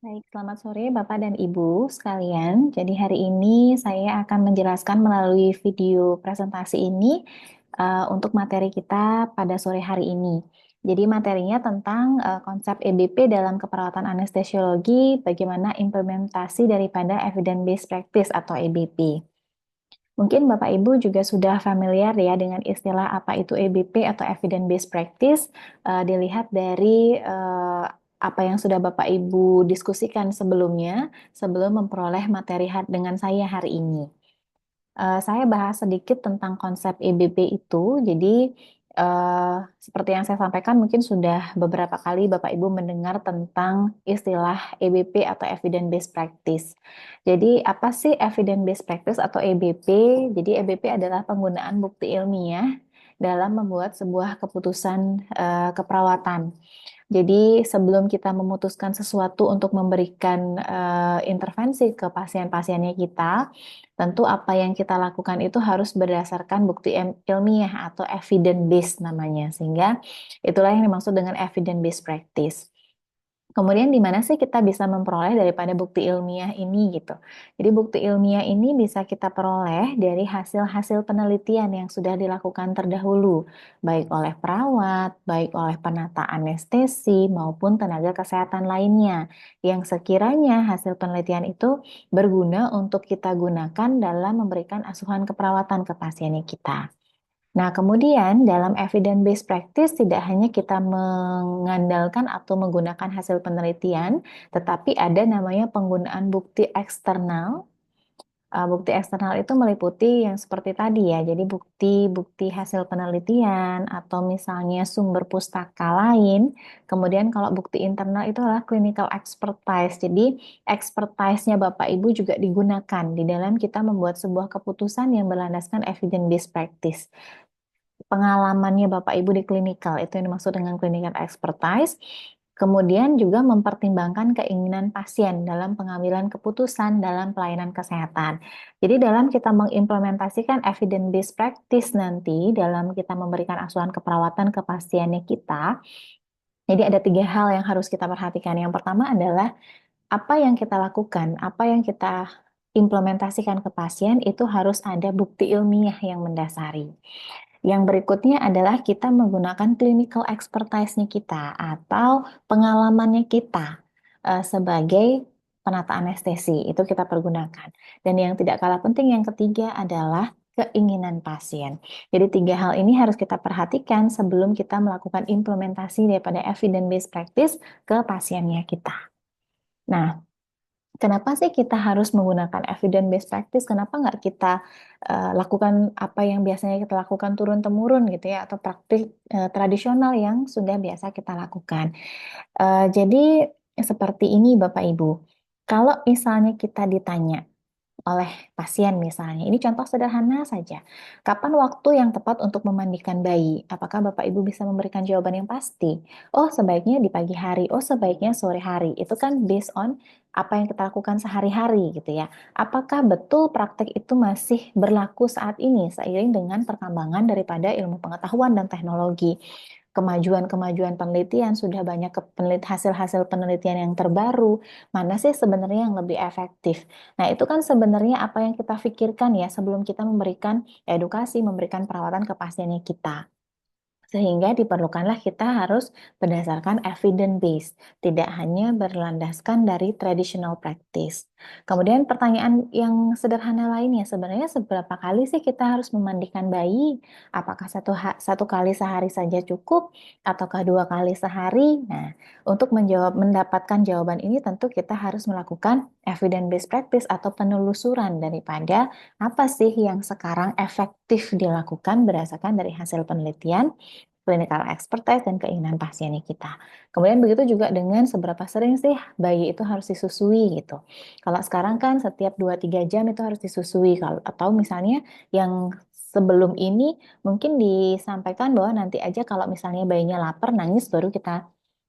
Baik, selamat sore Bapak dan Ibu sekalian. Jadi hari ini saya akan menjelaskan melalui video presentasi ini untuk materi kita pada sore hari ini. Jadi materinya tentang konsep EBP dalam keperawatan anestesiologi, bagaimana implementasi daripada Evidence Based Practice atau EBP. Mungkin Bapak Ibu juga sudah familiar ya dengan istilah apa itu EBP atau Evidence Based Practice. Dilihat dari apa yang sudah Bapak Ibu diskusikan sebelumnya sebelum memperoleh materi dengan saya hari ini. Saya bahas sedikit tentang konsep EBP itu. Jadi, seperti yang saya sampaikan, mungkin sudah beberapa kali Bapak Ibu mendengar tentang istilah EBP atau Evidence Based Practice. Jadi, apa sih Evidence Based Practice atau EBP? Jadi, EBP adalah penggunaan bukti ilmiah dalam membuat sebuah keputusan keperawatan. Jadi sebelum kita memutuskan sesuatu untuk memberikan intervensi ke pasien-pasiennya kita, tentu apa yang kita lakukan itu harus berdasarkan bukti ilmiah atau evidence based namanya. Sehingga itulah yang dimaksud dengan evidence based practice. Kemudian di mana sih kita bisa memperoleh daripada bukti ilmiah ini gitu. Jadi bukti ilmiah ini bisa kita peroleh dari hasil-hasil penelitian yang sudah dilakukan terdahulu, baik oleh perawat, baik oleh penata anestesi maupun tenaga kesehatan lainnya yang sekiranya hasil penelitian itu berguna untuk kita gunakan dalam memberikan asuhan keperawatan ke pasiennya kita. Nah, kemudian dalam evidence-based practice tidak hanya kita mengandalkan atau menggunakan hasil penelitian, tetapi ada namanya penggunaan bukti eksternal. Bukti eksternal itu meliputi yang seperti tadi ya, jadi bukti-bukti hasil penelitian atau misalnya sumber pustaka lain. Kemudian kalau bukti internal itu adalah clinical expertise. Jadi expertise-nya Bapak Ibu juga digunakan di dalam kita membuat sebuah keputusan yang berlandaskan evidence-based practice. Pengalamannya Bapak Ibu di klinikal, itu yang dimaksud dengan clinical expertise. Kemudian juga mempertimbangkan keinginan pasien dalam pengambilan keputusan dalam pelayanan kesehatan. Jadi dalam kita mengimplementasikan evidence-based practice nanti, dalam kita memberikan asuhan keperawatan ke pasiennya kita, jadi ada 3 hal yang harus kita perhatikan. Yang pertama adalah apa yang kita lakukan, apa yang kita implementasikan ke pasien, itu harus ada bukti ilmiah yang mendasari. Yang berikutnya adalah kita menggunakan clinical expertise-nya kita atau pengalamannya kita sebagai penata anestesi, itu kita pergunakan. Dan yang tidak kalah penting yang ketiga adalah keinginan pasien. Jadi 3 hal ini harus kita perhatikan sebelum kita melakukan implementasi daripada evidence-based practice ke pasiennya kita. Nah, kenapa sih kita harus menggunakan evidence-based practice? Kenapa nggak kita lakukan apa yang biasanya kita lakukan turun-temurun gitu ya, atau praktik tradisional yang sudah biasa kita lakukan? Jadi seperti ini Bapak Ibu, kalau misalnya kita ditanya oleh pasien misalnya. Ini contoh sederhana saja. Kapan waktu yang tepat untuk memandikan bayi? Apakah Bapak Ibu bisa memberikan jawaban yang pasti? Oh, sebaiknya di pagi hari. Oh, sebaiknya sore hari. Itu kan based on apa yang kita lakukan sehari-hari gitu ya. Apakah betul praktek itu masih berlaku saat ini seiring dengan perkembangan daripada ilmu pengetahuan dan teknologi? Kemajuan-kemajuan penelitian, sudah banyak hasil-hasil penelitian yang terbaru, mana sih sebenarnya yang lebih efektif. Nah, itu kan sebenarnya apa yang kita pikirkan ya sebelum kita memberikan edukasi, memberikan perawatan ke pasiennya kita. Sehingga diperlukanlah kita harus berdasarkan evidence based, tidak hanya berlandaskan dari traditional practice. Kemudian pertanyaan yang sederhana lainnya, sebenarnya seberapa kali sih kita harus memandikan bayi? Apakah satu kali sehari saja cukup, ataukah 2 kali sehari? Nah, untuk mendapatkan jawaban ini tentu kita harus melakukan evidence based practice atau penelusuran daripada apa sih yang sekarang efektif dilakukan berdasarkan dari hasil penelitian, clinical expertise, dan keinginan pasiennya kita. Kemudian begitu juga dengan seberapa sering sih bayi itu harus disusui gitu. Kalau sekarang kan setiap 2-3 jam itu harus disusui. Atau misalnya yang sebelum ini mungkin disampaikan bahwa nanti aja kalau misalnya bayinya lapar, nangis, baru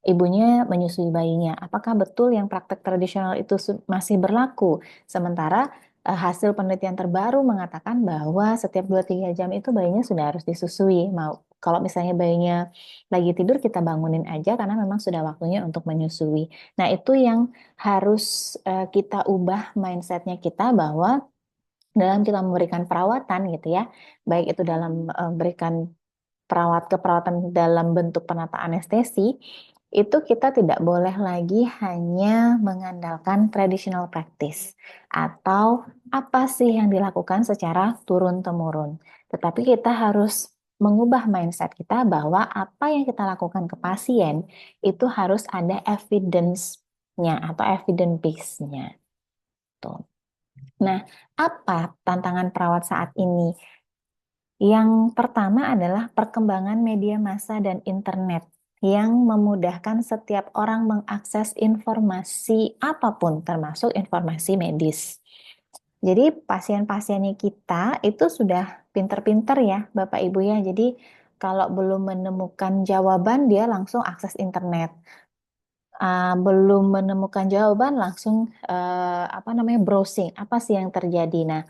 ibunya menyusui bayinya. Apakah betul yang praktek tradisional itu masih berlaku? Sementara hasil penelitian terbaru mengatakan bahwa setiap 2-3 jam itu bayinya sudah harus disusui, kalau misalnya bayinya lagi tidur kita bangunin aja karena memang sudah waktunya untuk menyusui. Nah, itu yang harus kita ubah mindsetnya kita bahwa dalam kita memberikan perawatan gitu ya, baik itu dalam memberikan keperawatan dalam bentuk penata anestesi, itu kita tidak boleh lagi hanya mengandalkan traditional practice atau apa sih yang dilakukan secara turun-temurun. Tetapi kita harus mengubah mindset kita bahwa apa yang kita lakukan ke pasien itu harus ada evidence-nya atau evidence base-nya. Tuh. Nah, apa tantangan perawat saat ini? Yang pertama adalah perkembangan media massa dan internet yang memudahkan setiap orang mengakses informasi apapun, termasuk informasi medis. Jadi pasien-pasiennya kita itu sudah pinter-pinter ya, Bapak Ibu ya. Jadi kalau belum menemukan jawaban, dia langsung akses internet. Belum menemukan jawaban, langsung apa namanya browsing. Apa sih yang terjadi? Nah,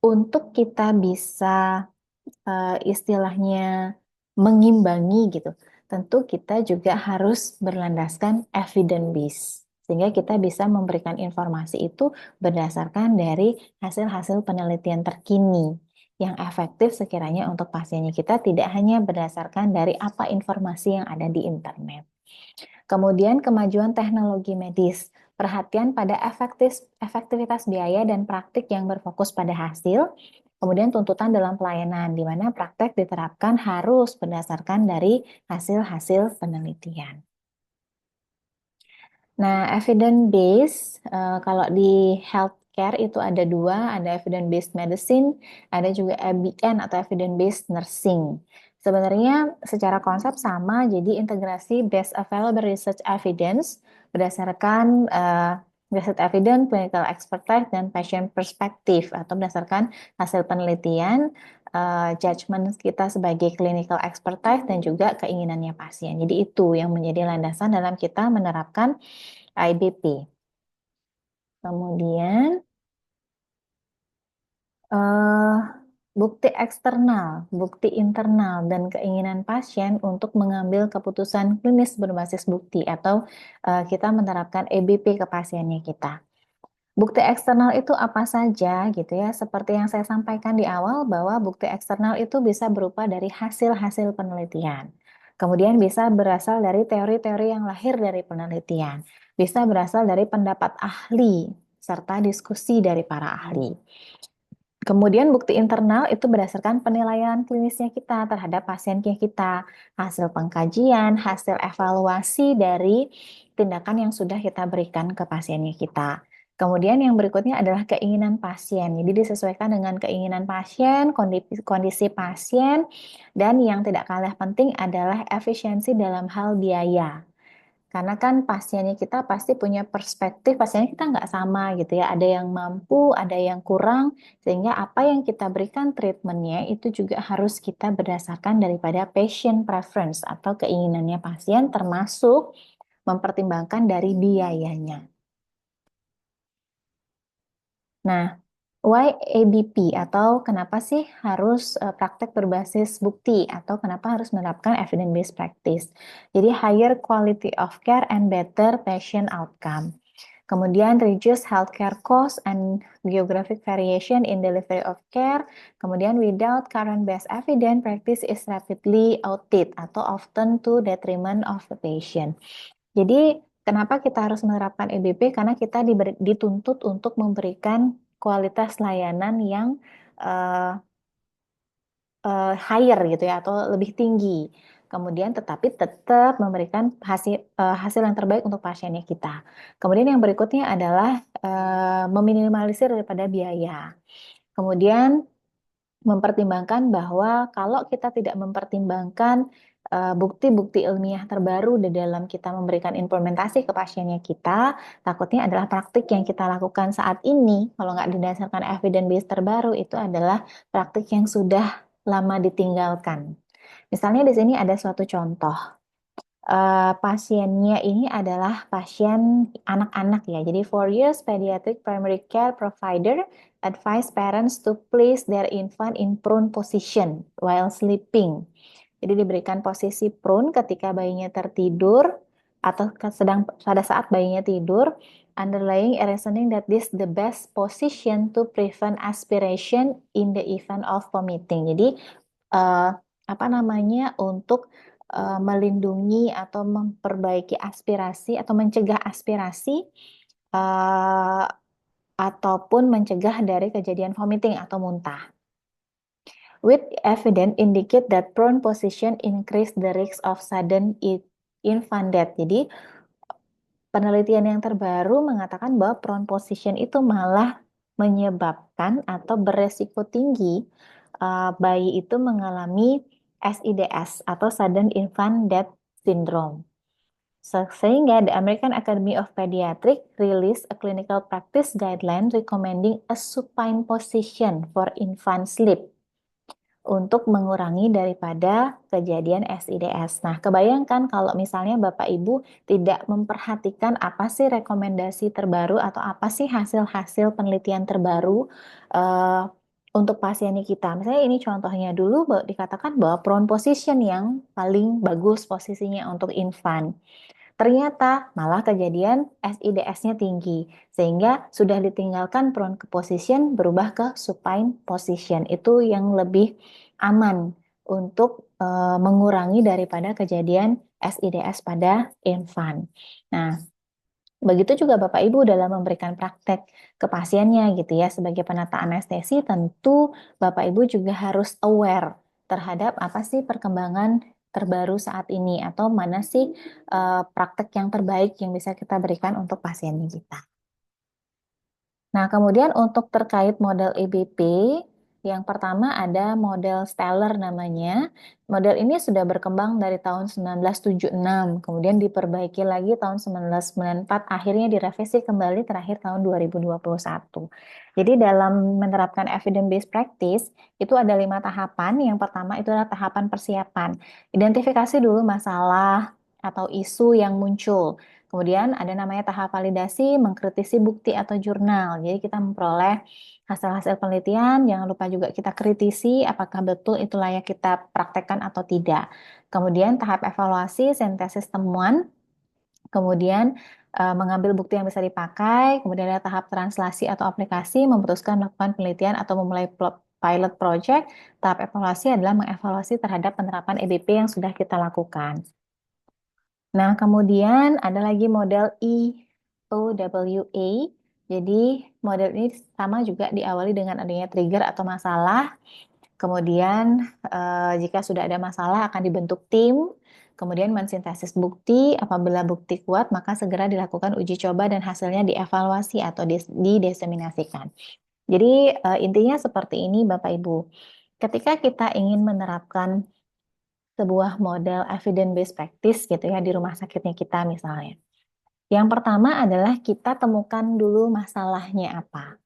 untuk kita bisa istilahnya mengimbangi gitu. Tentu kita juga harus berlandaskan evidence base. Sehingga kita bisa memberikan informasi itu berdasarkan dari hasil-hasil penelitian terkini yang efektif sekiranya untuk pasiennya kita tidak hanya berdasarkan dari apa informasi yang ada di internet. Kemudian kemajuan teknologi medis, perhatian pada efektivitas biaya dan praktik yang berfokus pada hasil, kemudian tuntutan dalam pelayanan, di mana praktek diterapkan harus berdasarkan dari hasil-hasil penelitian. Nah, evidence base kalau di healthcare itu ada dua, ada evidence based medicine, ada juga EBN atau evidence based nursing. Sebenarnya secara konsep sama, jadi integrasi best available research evidence berdasarkan research evidence, clinical expertise, dan patient perspective atau berdasarkan hasil penelitian, judgment kita sebagai clinical expertise dan juga keinginannya pasien. Jadi itu yang menjadi landasan dalam kita menerapkan IBP. Kemudian eh, bukti eksternal, bukti internal, dan keinginan pasien untuk mengambil keputusan klinis berbasis bukti atau kita menerapkan EBP ke pasiennya kita. Bukti eksternal itu apa saja gitu ya, seperti yang saya sampaikan di awal bahwa bukti eksternal itu bisa berupa dari hasil-hasil penelitian. Kemudian bisa berasal dari teori-teori yang lahir dari penelitian. Bisa berasal dari pendapat ahli serta diskusi dari para ahli. Kemudian bukti internal itu berdasarkan penilaian klinisnya kita terhadap pasiennya kita, hasil pengkajian, hasil evaluasi dari tindakan yang sudah kita berikan ke pasiennya kita. Kemudian yang berikutnya adalah keinginan pasien. Jadi disesuaikan dengan keinginan pasien, kondisi pasien, dan yang tidak kalah penting adalah efisiensi dalam hal biaya. Karena kan pasiennya kita pasti punya perspektif, pasiennya kita nggak sama gitu ya. Ada yang mampu, ada yang kurang, sehingga apa yang kita berikan treatmentnya itu juga harus kita berdasarkan daripada patient preference atau keinginannya pasien, termasuk mempertimbangkan dari biayanya. Nah, why ABP atau kenapa sih harus praktek berbasis bukti atau kenapa harus menerapkan evidence-based practice? Jadi higher quality of care and better patient outcome. Kemudian reduce healthcare cost and geographic variation in delivery of care. Kemudian without current best evidence, practice is rapidly outdated atau often to detriment of the patient. Jadi, kenapa kita harus menerapkan EBP? Karena kita dituntut untuk memberikan kualitas layanan yang uh, higher gitu ya, atau lebih tinggi. Kemudian tetapi tetap memberikan hasil yang terbaik untuk pasiennya kita. Kemudian yang berikutnya adalah meminimalisir daripada biaya. Kemudian mempertimbangkan bahwa kalau kita tidak mempertimbangkan bukti-bukti ilmiah terbaru di dalam kita memberikan implementasi ke pasiennya kita, takutnya adalah praktik yang kita lakukan saat ini, kalau nggak didasarkan evidence base terbaru, itu adalah praktik yang sudah lama ditinggalkan. Misalnya di sini ada suatu contoh. Pasiennya ini adalah pasien anak-anak ya. Jadi 4 years pediatric primary care provider advise parents to place their infant in prone position while sleeping. Jadi diberikan posisi prone ketika bayinya tertidur atau sedang pada saat bayinya tidur, underlying a reasoning that this the best position to prevent aspiration in the event of vomiting. Jadi eh, apa namanya untuk melindungi atau memperbaiki aspirasi atau mencegah aspirasi eh, ataupun mencegah dari kejadian vomiting atau muntah. With evidence indicate that prone position increase the risk of sudden infant death. Jadi penelitian yang terbaru mengatakan bahwa prone position itu malah menyebabkan atau beresiko tinggi bayi itu mengalami SIDS atau sudden infant death syndrome. Sehingga the American Academy of Pediatrics released a clinical practice guideline recommending a supine position for infant sleep untuk mengurangi daripada kejadian SIDS. Nah, kebayangkan kalau misalnya Bapak Ibu tidak memperhatikan apa sih rekomendasi terbaru atau apa sih hasil-hasil penelitian terbaru eh, untuk pasien kita. Misalnya ini contohnya dulu dikatakan bahwa prone position yang paling bagus posisinya untuk infant. Ternyata malah kejadian SIDS-nya tinggi, sehingga sudah ditinggalkan prone position berubah ke supine position. Itu yang lebih aman untuk mengurangi daripada kejadian SIDS pada infant. Nah, begitu juga Bapak Ibu dalam memberikan praktek ke pasiennya gitu ya, sebagai penata anestesi tentu Bapak Ibu juga harus aware terhadap apa sih perkembangan terbaru saat ini atau mana sih praktek yang terbaik yang bisa kita berikan untuk pasien kita. Nah, kemudian untuk terkait model EBP, yang pertama ada model Stellar namanya. Model ini sudah berkembang dari tahun 1976, kemudian diperbaiki lagi tahun 1994, akhirnya direvisi kembali terakhir tahun 2021. Jadi dalam menerapkan evidence-based practice, itu ada 5 tahapan. Yang pertama itu adalah tahapan persiapan. Identifikasi dulu masalah atau isu yang muncul. Kemudian ada namanya tahap validasi, mengkritisi bukti atau jurnal. Jadi kita memperoleh hasil-hasil penelitian, jangan lupa juga kita kritisi apakah betul itu layak kita praktekkan atau tidak. Kemudian tahap evaluasi, sintesis temuan, kemudian mengambil bukti yang bisa dipakai, kemudian ada tahap translasi atau aplikasi, memutuskan melakukan penelitian atau memulai pilot project. Tahap evaluasi adalah mengevaluasi terhadap penerapan EBP yang sudah kita lakukan. Nah, kemudian ada lagi model EOWA. Jadi, model ini sama juga diawali dengan adanya trigger atau masalah. Kemudian, jika sudah ada masalah akan dibentuk tim. Kemudian mensintesis bukti. Apabila bukti kuat, maka segera dilakukan uji coba dan hasilnya dievaluasi atau dideseminasikan. Jadi, intinya seperti ini, Bapak Ibu. Ketika kita ingin menerapkan sebuah model evidence-based practice gitu ya di rumah sakitnya kita misalnya. Yang pertama adalah kita temukan dulu masalahnya apa.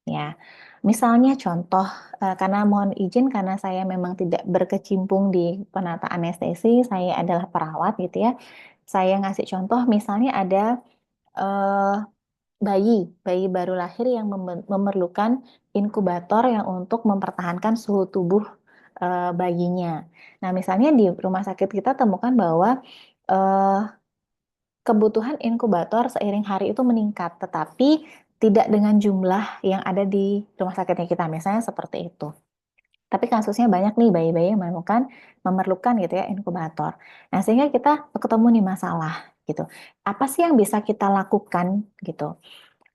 Ya, misalnya contoh, karena mohon izin karena saya memang tidak berkecimpung di penata anestesi, saya adalah perawat gitu ya. Saya ngasih contoh, misalnya ada eh, bayi baru lahir yang memerlukan inkubator yang untuk mempertahankan suhu tubuh bayinya. Nah, misalnya di rumah sakit kita temukan bahwa eh, kebutuhan inkubator seiring hari itu meningkat, tetapi tidak dengan jumlah yang ada di rumah sakitnya kita, misalnya seperti itu. Tapi kasusnya banyak nih bayi-bayi yang memerlukan gitu ya inkubator. Nah, sehingga kita ketemu nih masalah gitu. Apa sih yang bisa kita lakukan gitu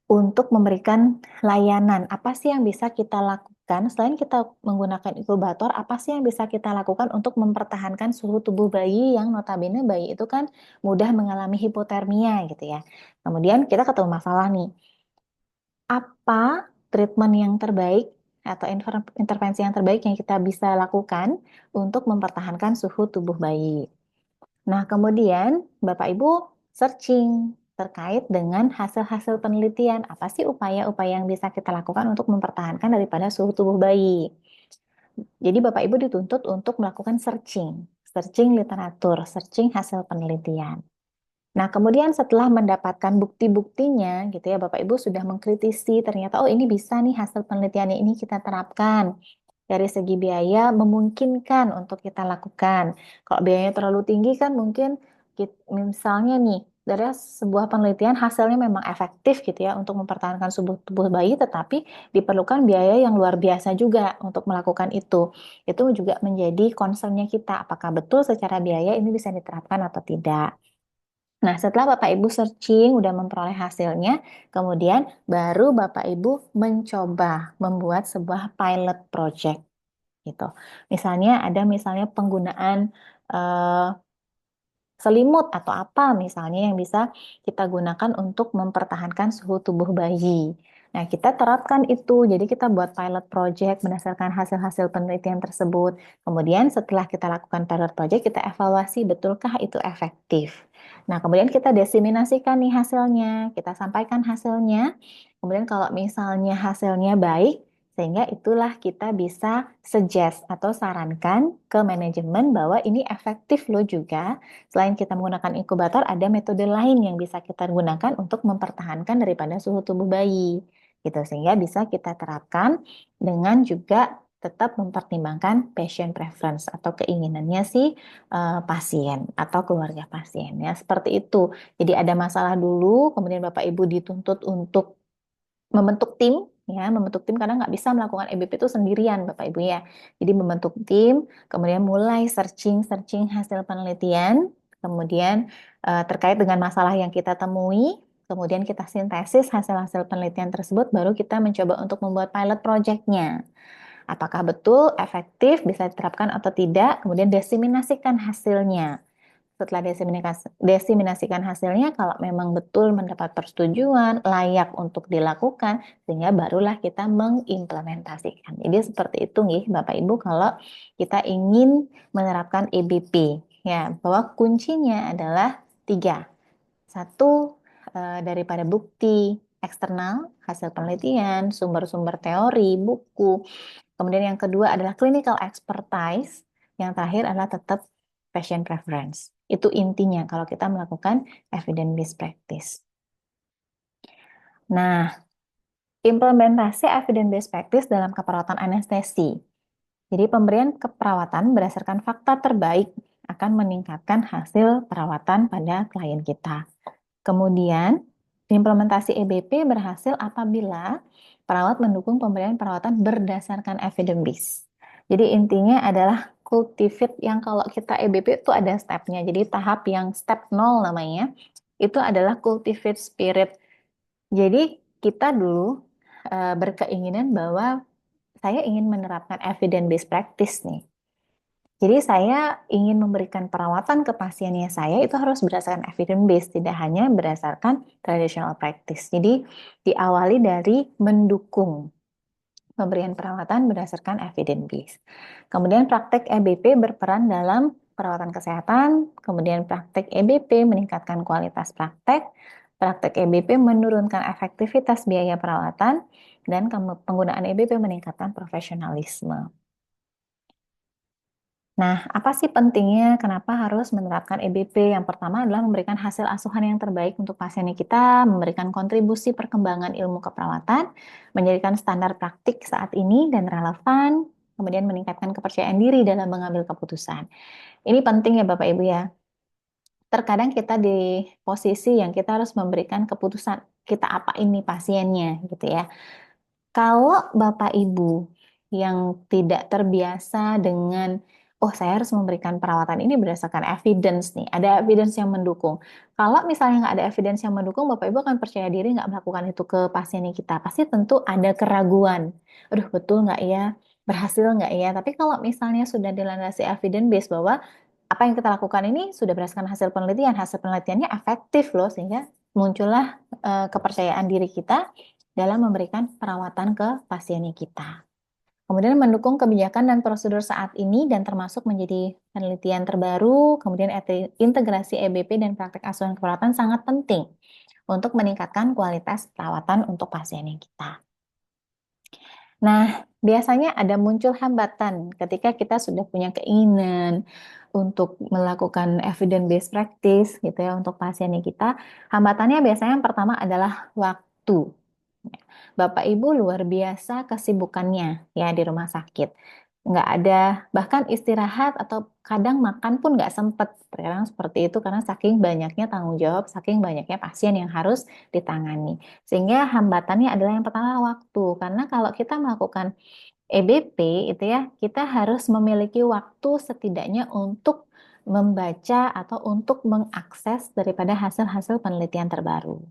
untuk memberikan layanan? Apa sih yang bisa kita lakukan selain kita menggunakan inkubator? Apa sih yang bisa kita lakukan untuk mempertahankan suhu tubuh bayi yang notabene bayi itu kan mudah mengalami hipotermia gitu ya. Kemudian kita ketemu masalah nih. Apa treatment yang terbaik atau intervensi yang terbaik yang kita bisa lakukan untuk mempertahankan suhu tubuh bayi? Nah, kemudian Bapak Ibu searching terkait dengan hasil-hasil penelitian. Apa sih upaya-upaya yang bisa kita lakukan untuk mempertahankan daripada suhu tubuh bayi? Jadi Bapak Ibu dituntut untuk melakukan searching literatur, searching hasil penelitian. Nah, kemudian setelah mendapatkan bukti-buktinya gitu ya, Bapak Ibu sudah mengkritisi ternyata oh ini bisa nih hasil penelitiannya ini kita terapkan. dari segi biaya memungkinkan untuk kita lakukan. Kalau biayanya terlalu tinggi kan mungkin misalnya nih dari sebuah penelitian hasilnya memang efektif gitu ya untuk mempertahankan tubuh bayi, tetapi diperlukan biaya yang luar biasa juga untuk melakukan itu. Itu juga menjadi concernnya kita, apakah betul secara biaya ini bisa diterapkan atau tidak. Nah, setelah Bapak Ibu searching, udah memperoleh hasilnya, kemudian baru Bapak Ibu mencoba membuat sebuah pilot project gitu. Misalnya penggunaan eh, selimut atau apa misalnya yang bisa kita gunakan untuk mempertahankan suhu tubuh bayi. Nah, kita terapkan itu. Jadi kita buat pilot project berdasarkan hasil-hasil penelitian tersebut. Kemudian setelah kita lakukan pilot project, kita evaluasi betulkah itu efektif. Nah, kemudian kita diseminasikan nih hasilnya, kita sampaikan hasilnya. Kemudian kalau misalnya hasilnya baik, sehingga itulah kita bisa suggest atau sarankan ke manajemen bahwa ini efektif loh juga. Selain kita menggunakan inkubator, ada metode lain yang bisa kita gunakan untuk mempertahankan daripada suhu tubuh bayi. Gitu, sehingga bisa kita terapkan dengan juga tetap mempertimbangkan patient preference atau keinginannya si pasien atau keluarga pasien ya seperti itu. Jadi ada masalah dulu, kemudian Bapak Ibu dituntut untuk membentuk tim ya, membentuk tim karena nggak bisa melakukan EBP itu sendirian Bapak Ibu ya. Jadi membentuk tim, kemudian mulai searching hasil penelitian, kemudian terkait dengan masalah yang kita temui, kemudian kita sintesis hasil-hasil penelitian tersebut, baru kita mencoba untuk membuat pilot project-nya. Apakah betul efektif bisa diterapkan atau tidak, kemudian diseminasikan hasilnya. Setelah desiminasikan hasilnya, kalau memang betul mendapat persetujuan, layak untuk dilakukan, sehingga barulah kita mengimplementasikan. Jadi seperti itu nih Bapak Ibu kalau kita ingin menerapkan EBP. Ya, bahwa kuncinya adalah tiga. Satu, daripada bukti eksternal, hasil penelitian, sumber-sumber teori, buku. Kemudian yang kedua adalah clinical expertise. Yang terakhir adalah tetap patient preference. Itu intinya kalau kita melakukan evidence-based practice. Nah, implementasi evidence-based practice dalam keperawatan anestesi. Jadi pemberian keperawatan berdasarkan fakta terbaik akan meningkatkan hasil perawatan pada klien kita. Kemudian, implementasi EBP berhasil apabila perawat mendukung pemberian perawatan berdasarkan evidence base. Jadi intinya adalah cultivate yang kalau kita EBP itu ada stepnya. Jadi tahap yang step 0 namanya, itu adalah cultivate spirit. Jadi kita dulu berkeinginan bahwa saya ingin menerapkan evidence based practice nih. Jadi saya ingin memberikan perawatan ke pasiennya saya itu harus berdasarkan evidence based, tidak hanya berdasarkan traditional practice. Jadi diawali dari mendukung pemberian perawatan berdasarkan evidence based. Kemudian praktek EBP berperan dalam perawatan kesehatan, kemudian praktek EBP meningkatkan kualitas praktek EBP menurunkan efektivitas biaya perawatan, dan penggunaan EBP meningkatkan profesionalisme. Nah, apa sih pentingnya? Kenapa harus menerapkan EBP? Yang pertama adalah memberikan hasil asuhan yang terbaik untuk pasiennya kita, memberikan kontribusi perkembangan ilmu keperawatan, menjadikan standar praktik saat ini dan relevan, kemudian meningkatkan kepercayaan diri dalam mengambil keputusan. Ini penting ya Bapak Ibu ya. Terkadang kita di posisi yang kita harus memberikan keputusan, kita apa ini pasiennya gitu ya. Kalau Bapak Ibu yang tidak terbiasa dengan, oh saya harus memberikan perawatan ini berdasarkan evidence nih, ada evidence yang mendukung. Kalau misalnya nggak ada evidence yang mendukung, Bapak Ibu akan percaya diri nggak melakukan itu ke pasiennya kita. Pasti tentu ada keraguan. Aduh betul nggak ya? Berhasil nggak ya? Tapi kalau misalnya sudah dilandasi evidence base bahwa apa yang kita lakukan ini sudah berdasarkan hasil penelitiannya efektif loh, sehingga muncullah kepercayaan diri kita dalam memberikan perawatan ke pasiennya kita. Kemudian mendukung kebijakan dan prosedur saat ini dan termasuk menjadi penelitian terbaru, kemudian integrasi EBP dan praktek asuhan keperawatan sangat penting untuk meningkatkan kualitas perawatan untuk pasiennya kita. Nah, biasanya ada muncul hambatan ketika kita sudah punya keinginan untuk melakukan evidence-based practice gitu ya untuk pasiennya kita. Hambatannya biasanya yang pertama adalah waktu. Bapak Ibu luar biasa kesibukannya ya di rumah sakit. Nggak ada, bahkan istirahat atau kadang makan pun nggak sempet. Terkadang seperti itu karena saking banyaknya tanggung jawab, saking banyaknya pasien yang harus ditangani. Sehingga hambatannya adalah yang pertama waktu. Karena kalau kita melakukan EBP itu ya, kita harus memiliki waktu setidaknya untuk membaca atau untuk mengakses daripada hasil-hasil penelitian terbaru.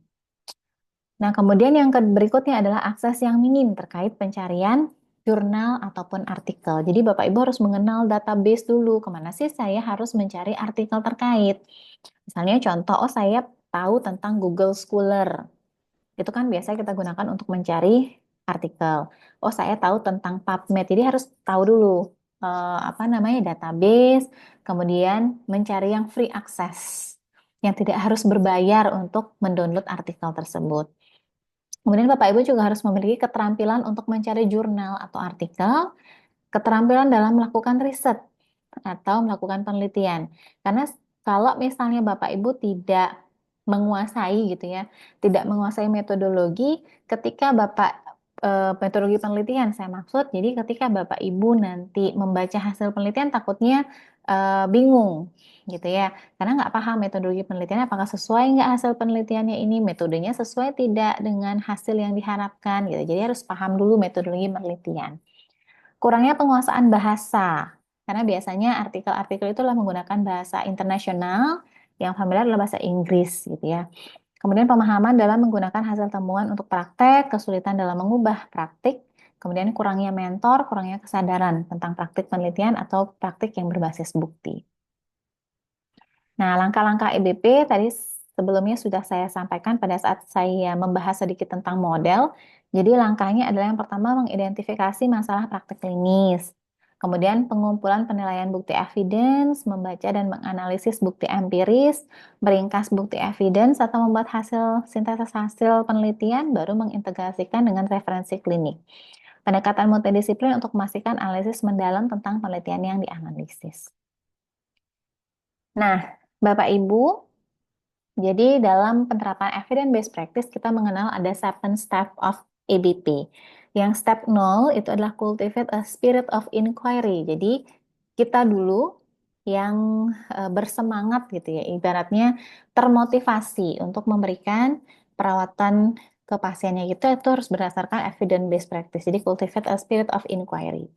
Nah, kemudian yang berikutnya adalah akses yang minim terkait pencarian jurnal ataupun artikel. Jadi Bapak Ibu harus mengenal database dulu, kemana sih saya harus mencari artikel terkait. Misalnya contoh, oh saya tahu tentang Google Scholar. Itu kan biasa kita gunakan untuk mencari artikel. Oh saya tahu tentang PubMed, jadi harus tahu dulu apa namanya database, kemudian mencari yang free access, yang tidak harus berbayar untuk mendownload artikel tersebut. Kemudian Bapak Ibu juga harus memiliki keterampilan untuk mencari jurnal atau artikel, keterampilan dalam melakukan riset atau melakukan penelitian. Karena kalau misalnya Bapak Ibu tidak menguasai gitu ya, tidak menguasai metodologi, ketika metodologi penelitian saya maksud, jadi ketika Bapak Ibu nanti membaca hasil penelitian takutnya bingung gitu ya, karena nggak paham metodologi penelitiannya apakah sesuai nggak hasil penelitiannya ini, metodenya sesuai tidak dengan hasil yang diharapkan gitu. Jadi harus paham dulu metodologi penelitian. Kurangnya penguasaan bahasa, karena biasanya artikel-artikel itu adalah menggunakan bahasa internasional, yang familiar adalah bahasa Inggris gitu ya. Kemudian pemahaman dalam menggunakan hasil temuan untuk praktek, kesulitan dalam mengubah praktik, kemudian kurangnya mentor, kurangnya kesadaran tentang praktik penelitian atau praktik yang berbasis bukti. Nah, langkah-langkah EBP tadi sebelumnya sudah saya sampaikan pada saat saya membahas sedikit tentang model. Jadi langkahnya adalah yang pertama mengidentifikasi masalah praktik klinis. Kemudian pengumpulan penilaian bukti evidence, membaca dan menganalisis bukti empiris, meringkas bukti evidence atau membuat sintesis hasil penelitian, baru mengintegrasikan dengan referensi klinik. Pendekatan multidisiplin untuk memastikan analisis mendalam tentang penelitian yang dianalisis. Nah, Bapak Ibu, jadi dalam penerapan evidence-based practice kita mengenal ada 7 step of EBP. Yang step 0 itu adalah cultivate a spirit of inquiry. Jadi kita dulu yang bersemangat gitu ya, ibaratnya termotivasi untuk memberikan perawatan ke pasiennya kita itu harus berdasarkan evidence-based practice. Jadi cultivate a spirit of inquiry.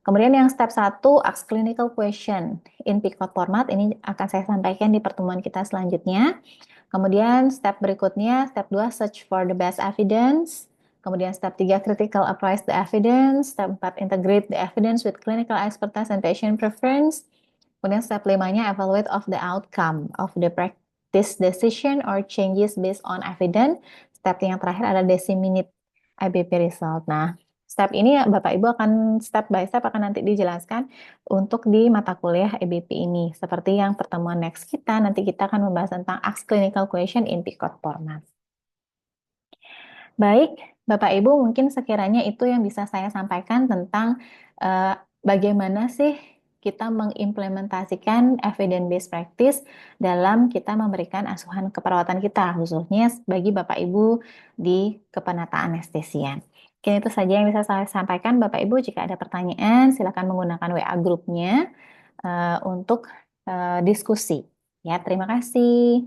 Kemudian yang step 1, ask clinical question in Picot format. Ini akan saya sampaikan di pertemuan kita selanjutnya. Kemudian step berikutnya, step 2, search for the best evidence. Kemudian step 3, critical appraise the evidence. Step 4, integrate the evidence with clinical expertise and patient preference. Kemudian step 5-nya, evaluate of the outcome of the practice decision or changes based on evidence. Step yang terakhir adalah disseminate IBP result. Nah, step ini Bapak Ibu akan step by step akan nanti dijelaskan untuk di mata kuliah EBP ini. Seperti yang pertemuan next kita, nanti kita akan membahas tentang Ask Clinical Question in Picot format. Baik, Bapak Ibu mungkin sekiranya itu yang bisa saya sampaikan tentang bagaimana sih kita mengimplementasikan evidence-based practice dalam kita memberikan asuhan keperawatan kita, khususnya bagi Bapak Ibu di kepenataan anestesian. Mungkin itu saja yang bisa saya sampaikan. Bapak Ibu, jika ada pertanyaan, silakan menggunakan WA grupnya untuk diskusi. Ya, terima kasih.